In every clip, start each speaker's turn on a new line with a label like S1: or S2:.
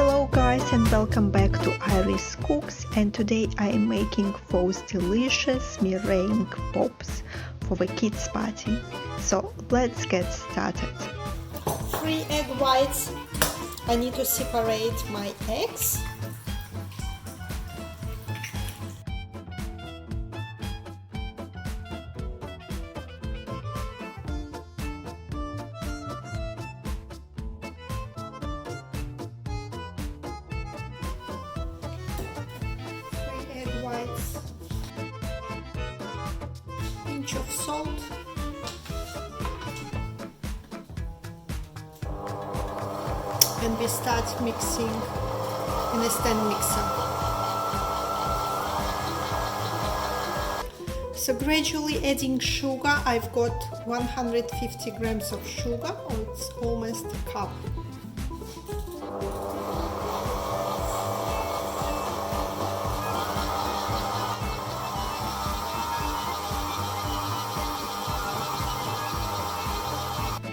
S1: Hello guys and welcome back to Iris Cooks, and today I am making those delicious meringue pops for the kids party. So let's get started.
S2: 3 egg whites. I need to separate my eggs. Pinch of salt, and we start mixing in a stand mixer. So gradually adding sugar. I've got 150 grams of sugar, or it's almost a cup.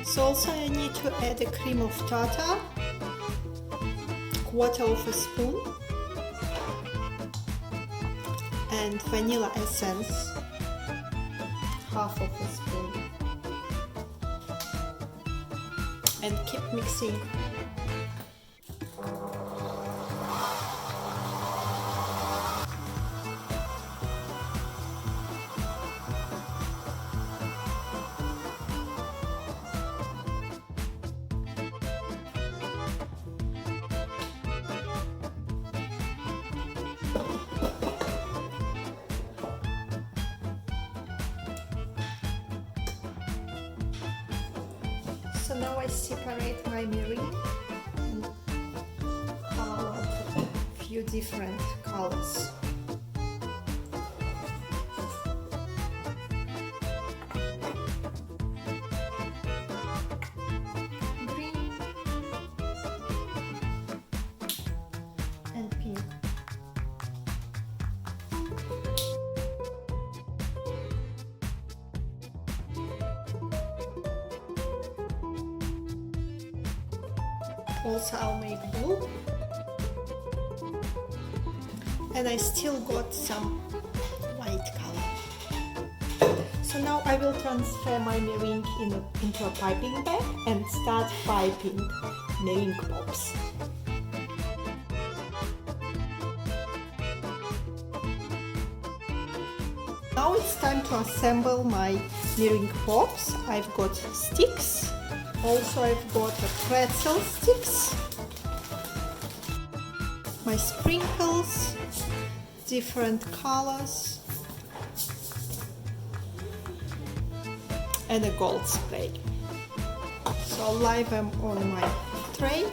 S2: So also I need to add a cream of tartar, quarter of a spoon, and vanilla essence, half of a spoon, and keep mixing. So now I separate my meringue and color a few different colors. Green and pink. Also I'll make blue, and I still got some white color. So now I will transfer my meringue into a piping bag and start piping meringue pops. Now it's time to assemble my meringue pops. I've got sticks. Also I've got a pretzel sticks, my sprinkles, different colors, and a gold spray. So I'll lay them on my tray.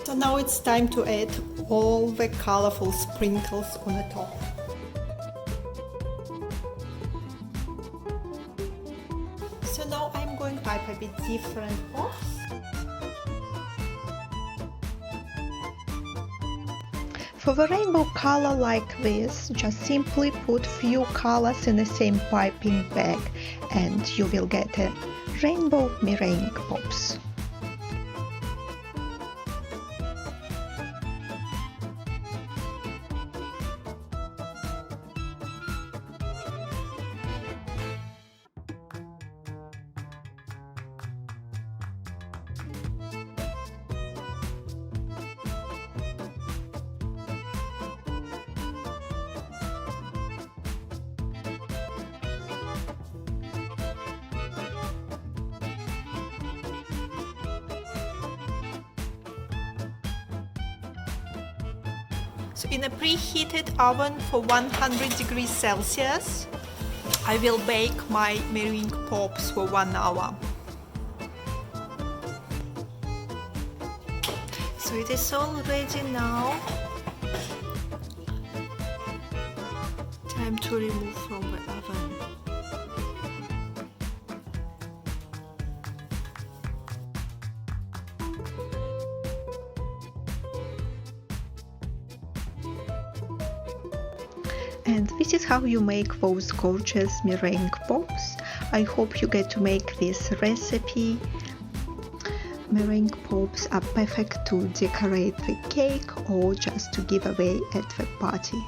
S2: So now it's time to add all the colorful sprinkles on the top. So now I'm going to pipe a bit different pops.
S1: For the rainbow color like this, just simply put few colors in the same piping bag and you will get a rainbow meringue pops.
S2: So in a preheated oven for 100 degrees Celsius, I will bake my meringue pops for 1 hour. So it is all ready now. Time to remove from the oven.
S1: And this is how you make those gorgeous meringue pops. I hope you get to make this recipe. Meringue pops are perfect to decorate the cake or just to give away at the party.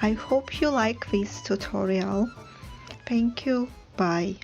S1: I hope you like this tutorial. Thank you. Bye.